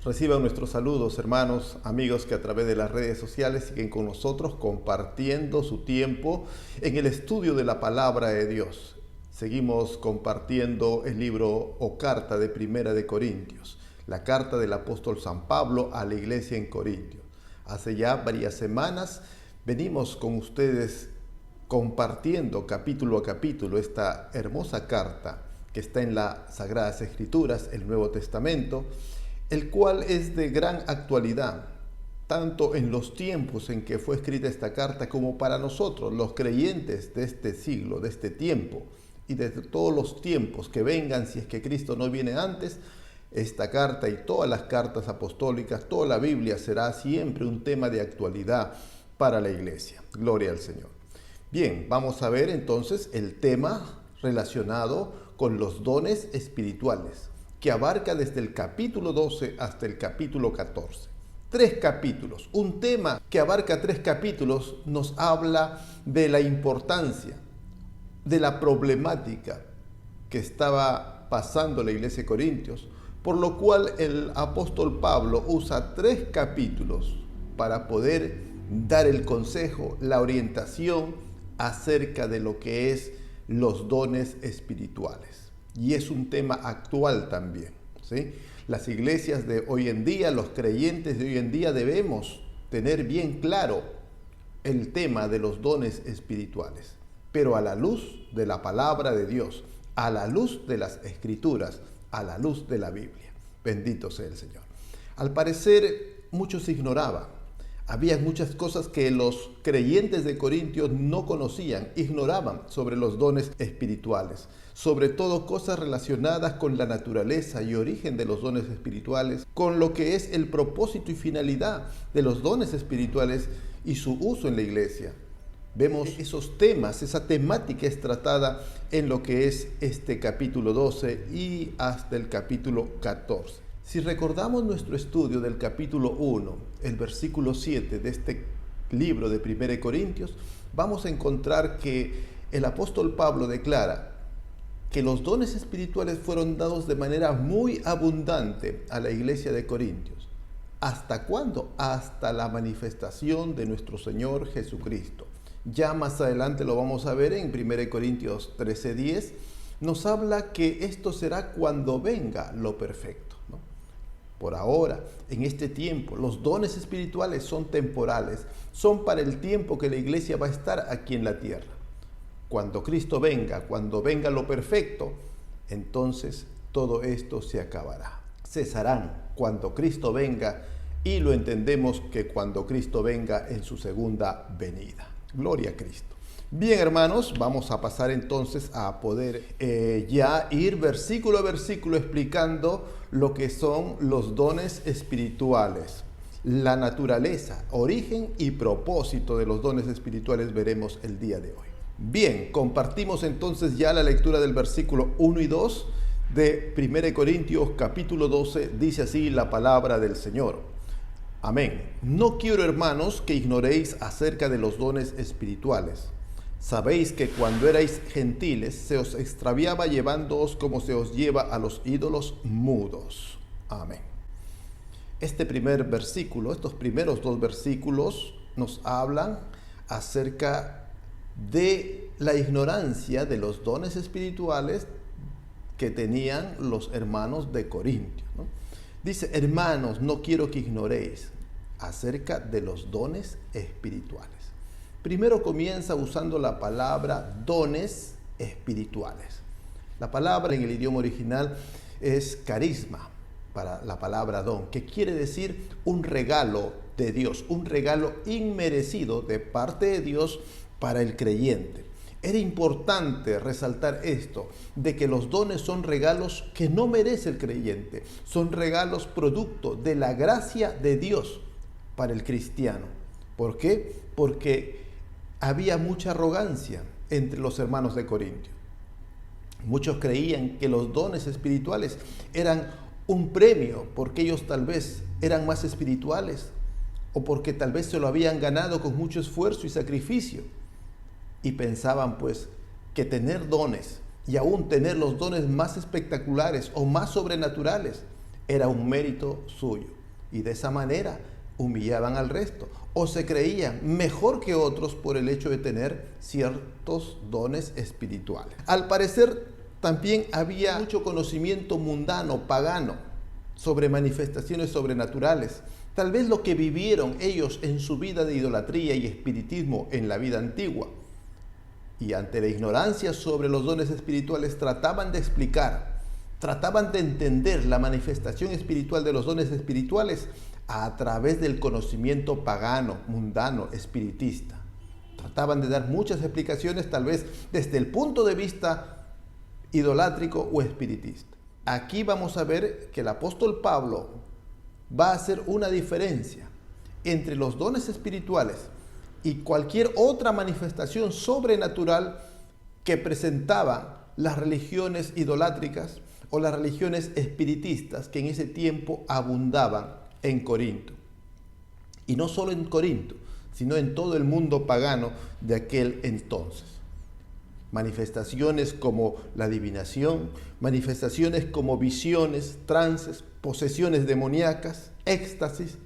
Reciban nuestros saludos, hermanos, amigos que a través de las redes sociales siguen con nosotros compartiendo su tiempo en el estudio de la palabra de Dios. Seguimos compartiendo el libro o carta de Primera de Corintios, la carta del apóstol San Pablo a la iglesia en Corintios. Hace ya varias semanas venimos con ustedes compartiendo capítulo a capítulo esta hermosa carta que está en las Sagradas Escrituras, el Nuevo Testamento, el cual es de gran actualidad, tanto en los tiempos en que fue escrita esta carta como para nosotros, los creyentes de este siglo, de este tiempo y de todos los tiempos que vengan, si es que Cristo no viene antes. Esta carta y todas las cartas apostólicas, toda la Biblia será siempre un tema de actualidad para la iglesia. Gloria al Señor. Bien, vamos a ver entonces el tema relacionado con los dones espirituales, que abarca desde el capítulo 12 hasta el capítulo 14. 3 capítulos. Un tema que abarca 3 capítulos nos habla de la importancia, de la problemática que estaba pasando la iglesia de Corintios, por lo cual el apóstol Pablo usa 3 capítulos para poder dar el consejo, la orientación acerca de lo que es los dones espirituales. Y es un tema actual también, ¿sí? Las iglesias de hoy en día, los creyentes de hoy en día debemos tener bien claro el tema de los dones espirituales, pero a la luz de la palabra de Dios, a la luz de las Escrituras, a la luz de la Biblia. Bendito sea el Señor. Al parecer, muchos ignoraban. Había muchas cosas que los creyentes de Corintios no conocían, ignoraban sobre los dones espirituales, sobre todo cosas relacionadas con la naturaleza y origen de los dones espirituales, con lo que es el propósito y finalidad de los dones espirituales y su uso en la iglesia. Vemos esos temas, esa temática es tratada en lo que es este capítulo 12 y hasta el capítulo 14. Si recordamos nuestro estudio del capítulo 1, el versículo 7 de este libro de 1 Corintios, vamos a encontrar que el apóstol Pablo declara que los dones espirituales fueron dados de manera muy abundante a la iglesia de Corintios. ¿Hasta cuándo? Hasta la manifestación de nuestro Señor Jesucristo. Ya más adelante lo vamos a ver en 1 Corintios 13:10, nos habla que esto será cuando venga lo perfecto, ¿no? Por ahora, en este tiempo, los dones espirituales son temporales, son para el tiempo que la iglesia va a estar aquí en la tierra. Cuando Cristo venga, cuando venga lo perfecto, entonces todo esto se acabará. Cesarán cuando Cristo venga, y lo entendemos que cuando Cristo venga en su segunda venida. Gloria a Cristo. Bien, hermanos, vamos a pasar entonces a poder ya ir versículo a versículo explicando lo que son los dones espirituales. La naturaleza, origen y propósito de los dones espirituales veremos el día de hoy. Bien, compartimos entonces ya la lectura del versículo 1 y 2 de 1 Corintios capítulo 12, dice así la palabra del Señor. Amén. No quiero, hermanos, que ignoréis acerca de los dones espirituales. Sabéis que cuando erais gentiles se os extraviaba llevándoos como se os lleva a los ídolos mudos. Amén. Este primer versículo, estos primeros 2 versículos nos hablan acerca de la ignorancia de los dones espirituales que tenían los hermanos de Corintio, ¿no? Dice, hermanos, no quiero que ignoréis acerca de los dones espirituales. Primero comienza usando la palabra dones espirituales. La palabra en el idioma original es carisma, para la palabra don, que quiere decir un regalo de Dios, un regalo inmerecido de parte de Dios para el creyente. Era importante resaltar esto, de que los dones son regalos que no merece el creyente, son regalos producto de la gracia de Dios para el cristiano. ¿Por qué? Porque había mucha arrogancia entre los hermanos de Corintio. Muchos creían que los dones espirituales eran un premio porque ellos tal vez eran más espirituales o porque tal vez se lo habían ganado con mucho esfuerzo y sacrificio. Y pensaban pues que tener dones y aún tener los dones más espectaculares o más sobrenaturales era un mérito suyo. y de esa manera humillaban al resto o se creían mejor que otros por el hecho de tener ciertos dones espirituales. Al parecer también había mucho conocimiento mundano, pagano, sobre manifestaciones sobrenaturales. Tal vez lo que vivieron ellos en su vida de idolatría y espiritismo en la vida antigua. Y ante la ignorancia sobre los dones espirituales trataban de explicar, trataban de entender la manifestación espiritual de los dones espirituales a través del conocimiento pagano, mundano, espiritista. Trataban de dar muchas explicaciones, tal vez desde el punto de vista idolátrico o espiritista. Aquí vamos a ver que el apóstol Pablo va a hacer una diferencia entre los dones espirituales y cualquier otra manifestación sobrenatural que presentaban las religiones idolátricas o las religiones espiritistas que en ese tiempo abundaban en Corinto. Y no solo en Corinto, sino en todo el mundo pagano de aquel entonces. Manifestaciones como la adivinación, manifestaciones como visiones, trances, posesiones demoníacas, éxtasis.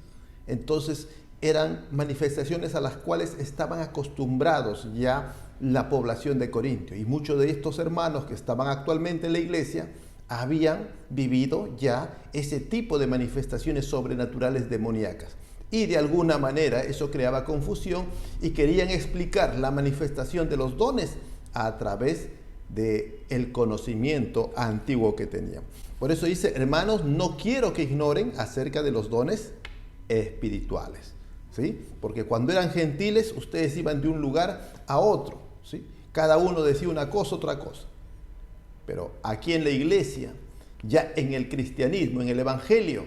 Entonces eran manifestaciones a las cuales estaban acostumbrados ya la población de Corintio. Y muchos de estos hermanos que estaban actualmente en la iglesia habían vivido ya ese tipo de manifestaciones sobrenaturales demoníacas. Y de alguna manera eso creaba confusión y querían explicar la manifestación de los dones a través del conocimiento antiguo que tenían. Por eso dice, hermanos, no quiero que ignoren acerca de los dones espirituales, ¿sí? Porque cuando eran gentiles, ustedes iban de un lugar a otro, ¿sí? Cada uno decía una cosa, otra cosa. Pero aquí en la iglesia, ya en el cristianismo, en el evangelio,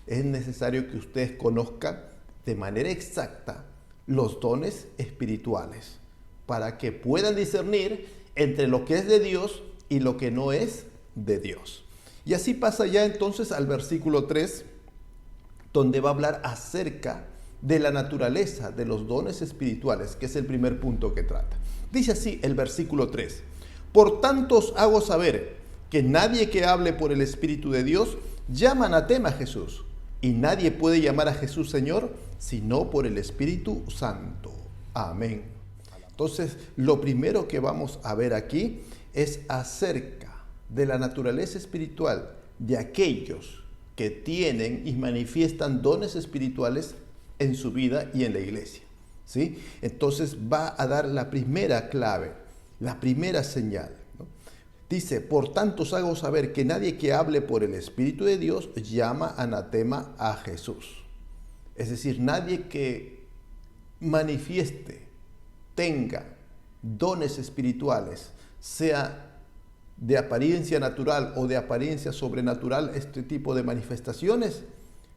es necesario que ustedes conozcan de manera exacta los dones espirituales para que puedan discernir entre lo que es de Dios y lo que no es de Dios. Y así pasa ya entonces al versículo 3, donde va a hablar acerca de la naturaleza de los dones espirituales, que es el primer punto que trata. Dice así el versículo 3: Por tanto os hago saber que nadie que hable por el Espíritu de Dios llama anatema a Jesús, y nadie puede llamar a Jesús Señor sino por el Espíritu Santo. Amén. Entonces, lo primero que vamos a ver aquí es acerca de la naturaleza espiritual de aquellos que tienen y manifiestan dones espirituales en su vida y en la iglesia, ¿sí? Entonces va a dar la primera clave, la primera señal, ¿no? Dice, por tanto os hago saber que nadie que hable por el Espíritu de Dios llama anatema a Jesús. Es decir, nadie que manifieste, tenga dones espirituales, sea de apariencia natural o de apariencia sobrenatural, este tipo de manifestaciones,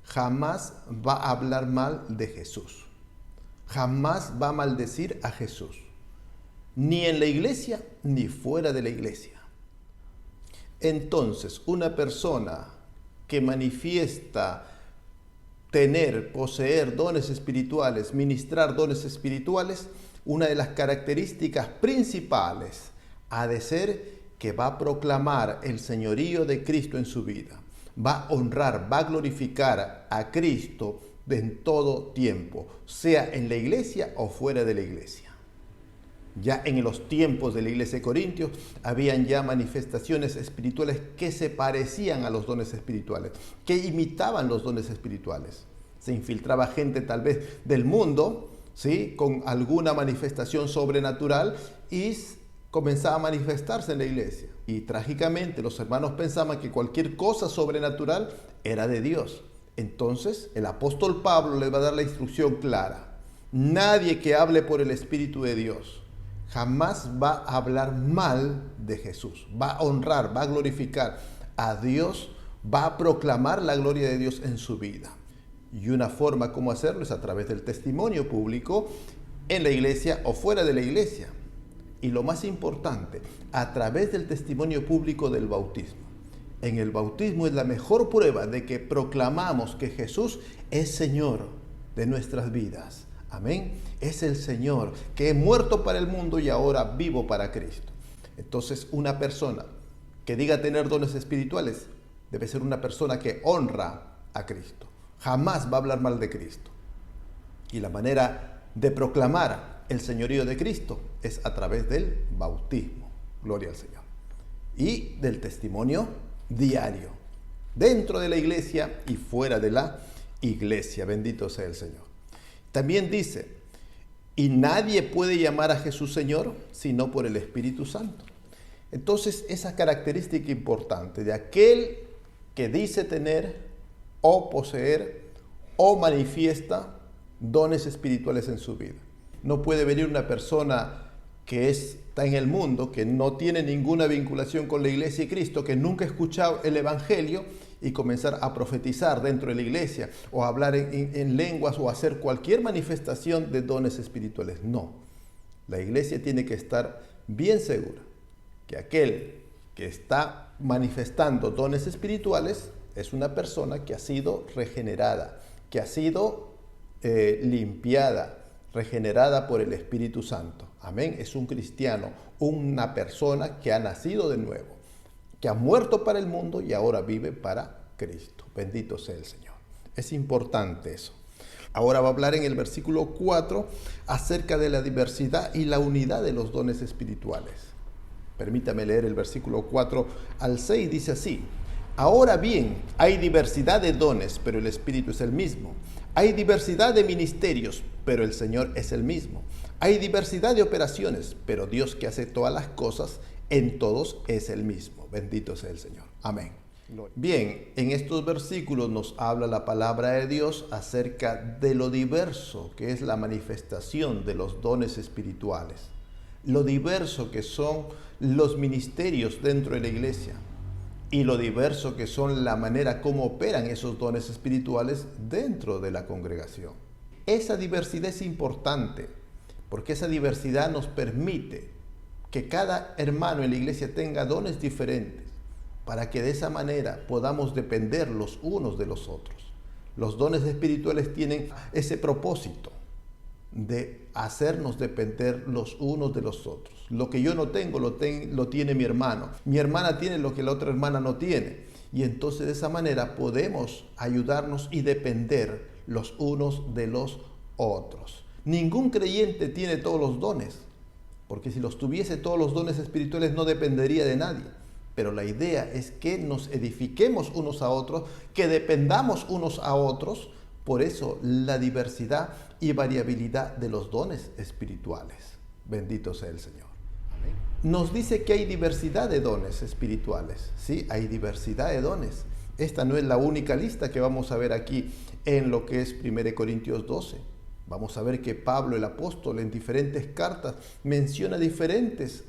jamás va a hablar mal de Jesús. Jamás va a maldecir a Jesús. Ni en la iglesia, ni fuera de la iglesia. Entonces, una persona que manifiesta tener, poseer dones espirituales, ministrar dones espirituales, una de las características principales ha de ser que va a proclamar el señorío de Cristo en su vida. Va a honrar, va a glorificar a Cristo en todo tiempo, sea en la iglesia o fuera de la iglesia. Ya en los tiempos de la iglesia de Corintios habían ya manifestaciones espirituales que se parecían a los dones espirituales, que imitaban los dones espirituales. Se infiltraba gente tal vez del mundo, ¿sí?, con alguna manifestación sobrenatural y comenzaba a manifestarse en la iglesia. Y trágicamente los hermanos pensaban que cualquier cosa sobrenatural era de Dios. Entonces el apóstol Pablo les va a dar la instrucción clara. Nadie que hable por el Espíritu de Dios jamás va a hablar mal de Jesús. Va a honrar, va a glorificar a Dios, va a proclamar la gloria de Dios en su vida. Y una forma como hacerlo es a través del testimonio público en la iglesia o fuera de la iglesia. Y lo más importante, a través del testimonio público del bautismo. En el bautismo es la mejor prueba de que proclamamos que Jesús es Señor de nuestras vidas. Amén. Es el Señor que es muerto para el mundo y ahora vivo para Cristo. Entonces, una persona que diga tener dones espirituales debe ser una persona que honra a Cristo. jamás va a hablar mal de Cristo. Y la manera de proclamar el señorío de Cristo es a través del bautismo, gloria al Señor, y del testimonio diario, dentro de la iglesia y fuera de la iglesia, bendito sea el Señor. También dice, y nadie puede llamar a Jesús Señor sino por el Espíritu Santo. Entonces, esa característica importante de aquel que dice tener o poseer o manifiesta dones espirituales en su vida. No puede venir una persona que está en el mundo, que no tiene ninguna vinculación con la iglesia y Cristo, que nunca ha escuchado el evangelio y comenzar a profetizar dentro de la iglesia o a hablar en lenguas o hacer cualquier manifestación de dones espirituales. No, la iglesia tiene que estar bien segura que aquel que está manifestando dones espirituales es una persona que ha sido regenerada, que ha sido limpiada, regenerada por el Espíritu Santo. Amén. Es un cristiano, una persona que ha nacido de nuevo, que ha muerto para el mundo y ahora vive para Cristo. Bendito sea el Señor. Es importante eso. Ahora va a hablar en el versículo 4 acerca de la diversidad y la unidad de los dones espirituales. Permítame leer el versículo 4 al 6, dice así. Ahora bien, hay diversidad de dones, pero el Espíritu es el mismo. Hay diversidad de ministerios, pero el Señor es el mismo. Hay diversidad de operaciones, pero Dios que hace todas las cosas, en todos es el mismo. Bendito sea el Señor. Amén. Bien, en estos versículos nos habla la palabra de Dios acerca de lo diverso que es la manifestación de los dones espirituales. Lo diverso que son los ministerios dentro de la iglesia. Y lo diverso que son la manera como operan esos dones espirituales dentro de la congregación. Esa diversidad es importante, porque esa diversidad nos permite que cada hermano en la iglesia tenga dones diferentes, para que de esa manera podamos depender los unos de los otros. Los dones espirituales tienen ese propósito de hacernos depender los unos de los otros. Lo que yo no tengo, lo tiene mi hermano. Mi hermana tiene lo que la otra hermana no tiene. Y entonces de esa manera podemos ayudarnos y depender los unos de los otros. Ningún creyente tiene todos los dones, porque si los tuviese todos los dones espirituales no dependería de nadie. Pero la idea es que nos edifiquemos unos a otros, que dependamos unos a otros. Por eso la diversidad y variabilidad de los dones espirituales. Bendito sea el Señor. Amén. Nos dice que hay diversidad de dones espirituales. Sí, hay diversidad de dones. Esta no es la única lista que vamos a ver aquí en lo que es 1 Corintios 12. Vamos a ver que Pablo, el apóstol, en diferentes cartas menciona diferentes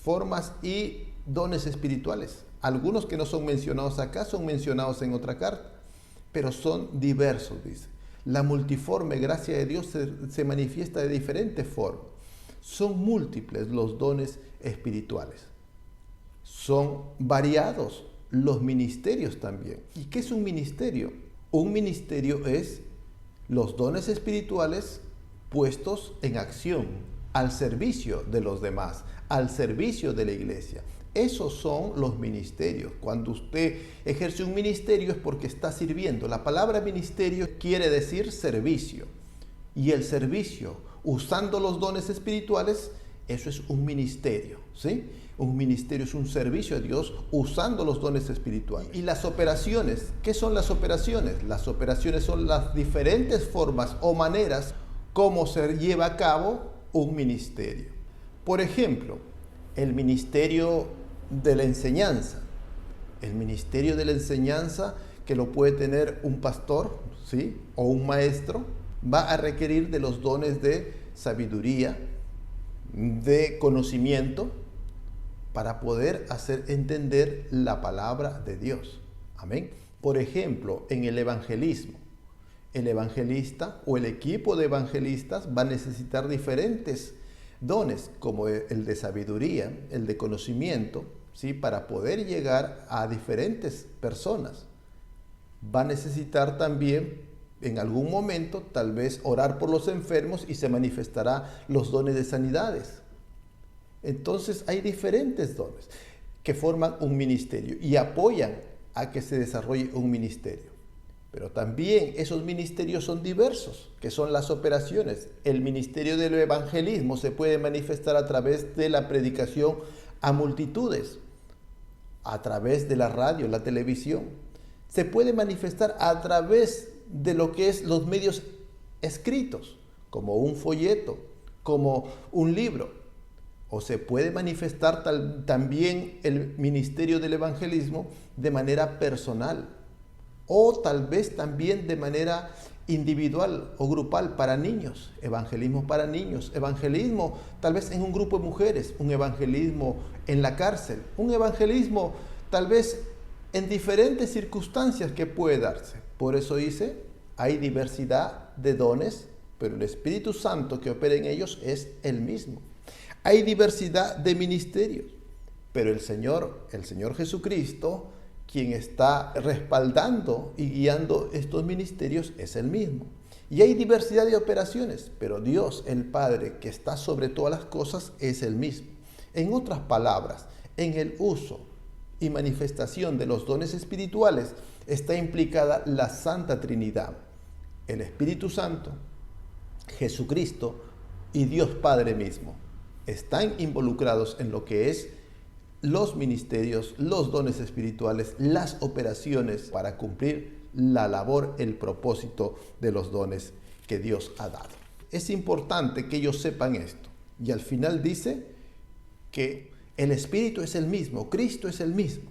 formas y dones espirituales. Algunos que no son mencionados acá son mencionados en otra carta, pero son diversos, dice. La multiforme gracia de Dios se manifiesta de diferentes formas. Son múltiples los dones espirituales. Son variados los ministerios también. ¿Y qué es un ministerio? Un ministerio es los dones espirituales puestos en acción, al servicio de los demás, al servicio de la iglesia. Esos son los ministerios. Cuando usted ejerce un ministerio es porque está sirviendo. La palabra ministerio quiere decir servicio. Y el servicio, usando los dones espirituales, eso es un ministerio, ¿sí? Un ministerio es un servicio a Dios usando los dones espirituales. Y las operaciones, ¿qué son las operaciones? Las operaciones son las diferentes formas o maneras como se lleva a cabo un ministerio. Por ejemplo, el ministerio de la enseñanza. El ministerio de la enseñanza, que lo puede tener un pastor, ¿sí? O un maestro, va a requerir de los dones de sabiduría, de conocimiento, para poder hacer entender la palabra de Dios. Amén. Por ejemplo, en el evangelismo, el evangelista o el equipo de evangelistas va a necesitar diferentes dones, como el de sabiduría, el de conocimiento, ¿sí? Para poder llegar a diferentes personas. Va a necesitar también, en algún momento, tal vez orar por los enfermos y se manifestará los dones de sanidades. Entonces hay diferentes dones que forman un ministerio y apoyan a que se desarrolle un ministerio. Pero también esos ministerios son diversos, que son las operaciones. El ministerio del evangelismo se puede manifestar a través de la predicación a multitudes, a través de la radio, la televisión. Se puede manifestar a través de lo que es los medios escritos, como un folleto, como un libro. O se puede manifestar también el ministerio del evangelismo de manera personal, o tal vez también de manera individual o grupal para niños, evangelismo para niños, evangelismo tal vez en un grupo de mujeres, un evangelismo en la cárcel, un evangelismo tal vez en diferentes circunstancias que puede darse. Por eso dice, hay diversidad de dones, pero el Espíritu Santo que opera en ellos es el mismo. Hay diversidad de ministerios, pero el Señor Jesucristo, quien está respaldando y guiando estos ministerios, es el mismo. Y hay diversidad de operaciones, pero Dios, el Padre, que está sobre todas las cosas, es el mismo. En otras palabras, en el uso y manifestación de los dones espirituales está implicada la Santa Trinidad, el Espíritu Santo, Jesucristo y Dios Padre mismo. Están involucrados en lo que es los ministerios, los dones espirituales, las operaciones para cumplir la labor, el propósito de los dones que Dios ha dado. Es importante que ellos sepan esto. Y al final dice que el Espíritu es el mismo, Cristo es el mismo.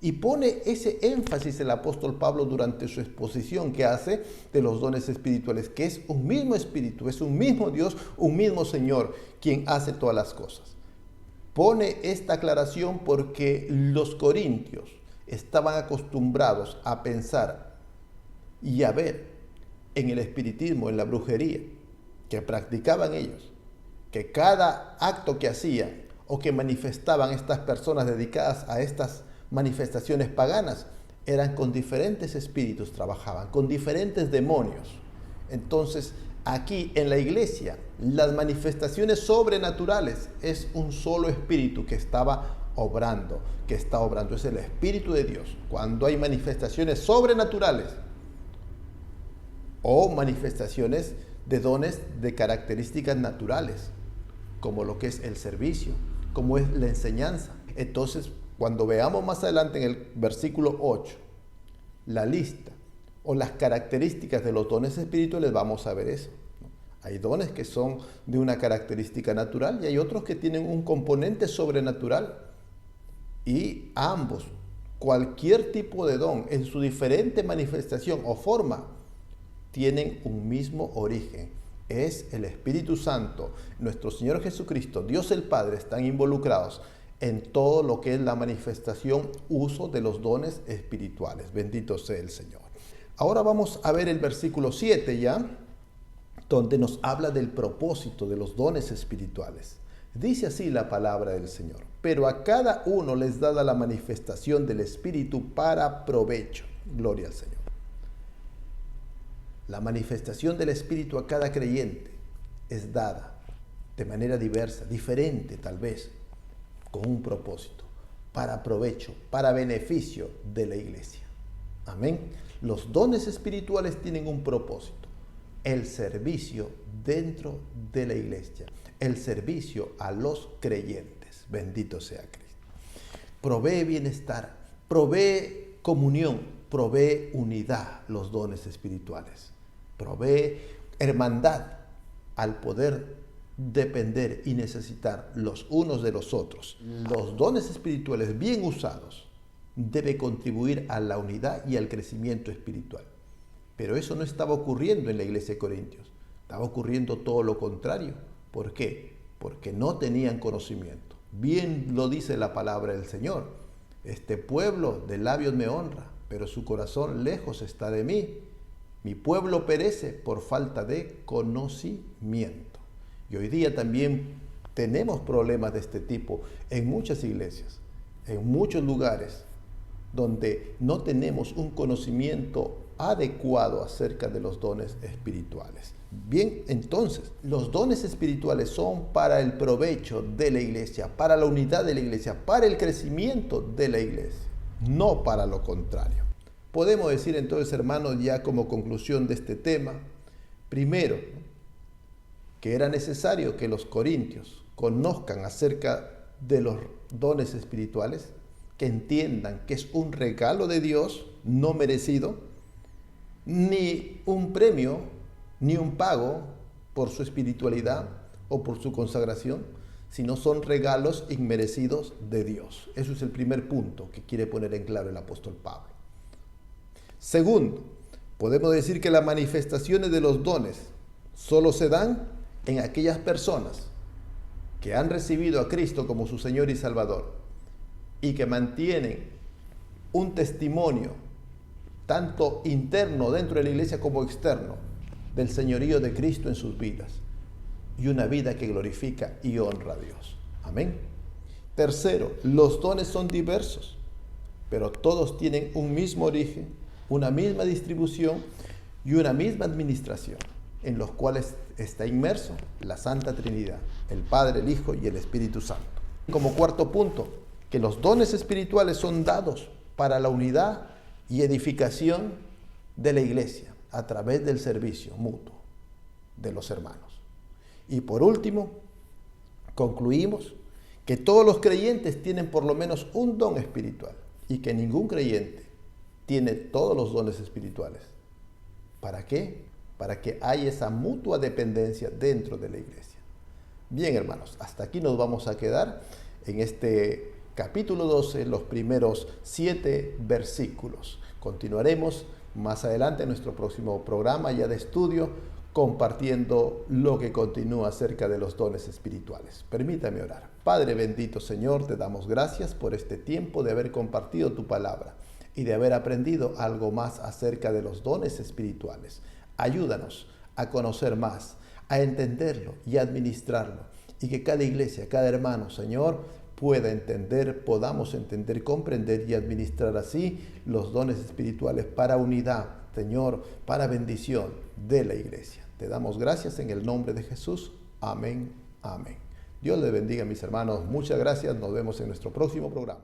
Y pone ese énfasis el apóstol Pablo durante su exposición que hace de los dones espirituales, que es un mismo Espíritu, es un mismo Dios, un mismo Señor, quien hace todas las cosas. Pone esta aclaración porque los corintios estaban acostumbrados a pensar y a ver en el espiritismo, en la brujería, que practicaban ellos, que cada acto que hacían o que manifestaban estas personas dedicadas a estas manifestaciones paganas eran con diferentes espíritus, trabajaban con diferentes demonios. Entonces, aquí en la iglesia, las manifestaciones sobrenaturales es un solo espíritu que estaba obrando, es el Espíritu de Dios. Cuando hay manifestaciones sobrenaturales o manifestaciones de dones de características naturales, como lo que es el servicio, como es la enseñanza. Entonces, cuando veamos más adelante en el versículo 8, la lista o las características de los dones espirituales, vamos a ver eso. Hay dones que son de una característica natural y hay otros que tienen un componente sobrenatural. Y ambos, cualquier tipo de don, en su diferente manifestación o forma, tienen un mismo origen. Es el Espíritu Santo, nuestro Señor Jesucristo, Dios el Padre, están involucrados en todo lo que es la manifestación, uso de los dones espirituales. Bendito sea el Señor. Ahora vamos a ver el versículo 7 ya, donde nos habla del propósito de los dones espirituales. Dice así la palabra del Señor: pero a cada uno les dada la manifestación del Espíritu para provecho. Gloria al Señor. La manifestación del Espíritu a cada creyente es dada de manera diversa, diferente tal vez, con un propósito, para provecho, para beneficio de la iglesia. Amén. Los dones espirituales tienen un propósito: el servicio dentro de la iglesia, el servicio a los creyentes. Bendito sea Cristo. Provee bienestar, provee comunión, provee unidad los dones espirituales. Provee hermandad al poder depender y necesitar los unos de los otros. Los dones espirituales bien usados deben contribuir a la unidad y al crecimiento espiritual. Pero eso no estaba ocurriendo en la iglesia de Corintios. Estaba ocurriendo todo lo contrario. ¿Por qué? Porque no tenían conocimiento. Bien lo dice la palabra del Señor: este pueblo de labios me honra, pero su corazón lejos está de mí. Mi pueblo perece por falta de conocimiento. Y hoy día también tenemos problemas de este tipo en muchas iglesias, en muchos lugares, donde no tenemos un conocimiento adecuado acerca de los dones espirituales. Bien, entonces, los dones espirituales son para el provecho de la iglesia, para la unidad de la iglesia, para el crecimiento de la iglesia, no para lo contrario. Podemos decir entonces, hermanos, ya como conclusión de este tema, primero, que era necesario que los corintios conozcan acerca de los dones espirituales, que entiendan que es un regalo de Dios no merecido, ni un premio, ni un pago por su espiritualidad o por su consagración, sino son regalos inmerecidos de Dios. Eso es el primer punto que quiere poner en claro el apóstol Pablo. Segundo, podemos decir que las manifestaciones de los dones solo se dan en aquellas personas que han recibido a Cristo como su Señor y Salvador y que mantienen un testimonio tanto interno dentro de la iglesia como externo del señorío de Cristo en sus vidas y una vida que glorifica y honra a Dios. Amén. Tercero, los dones son diversos, pero todos tienen un mismo origen, una misma distribución y una misma administración, en los cuales está inmerso la Santa Trinidad, el Padre, el Hijo y el Espíritu Santo. Como cuarto punto, que los dones espirituales son dados para la unidad y edificación de la iglesia a través del servicio mutuo de los hermanos. Y por último, concluimos que todos los creyentes tienen por lo menos un don espiritual y que ningún creyente tiene todos los dones espirituales. ¿Para qué? Para que haya esa mutua dependencia dentro de la iglesia. Bien, hermanos, hasta aquí nos vamos a quedar en este capítulo 12, los primeros 7 versículos. Continuaremos más adelante en nuestro próximo programa ya de estudio, compartiendo lo que continúa acerca de los dones espirituales. Permítame orar. Padre bendito Señor, te damos gracias por este tiempo de haber compartido tu palabra y de haber aprendido algo más acerca de los dones espirituales. Ayúdanos a conocer más, a entenderlo y a administrarlo, y que cada iglesia, cada hermano, Señor, pueda entender, podamos entender, comprender y administrar así los dones espirituales para unidad, Señor, para bendición de la iglesia. Te damos gracias en el nombre de Jesús. Amén, amén. Dios les bendiga, mis hermanos. Muchas gracias. Nos vemos en nuestro próximo programa.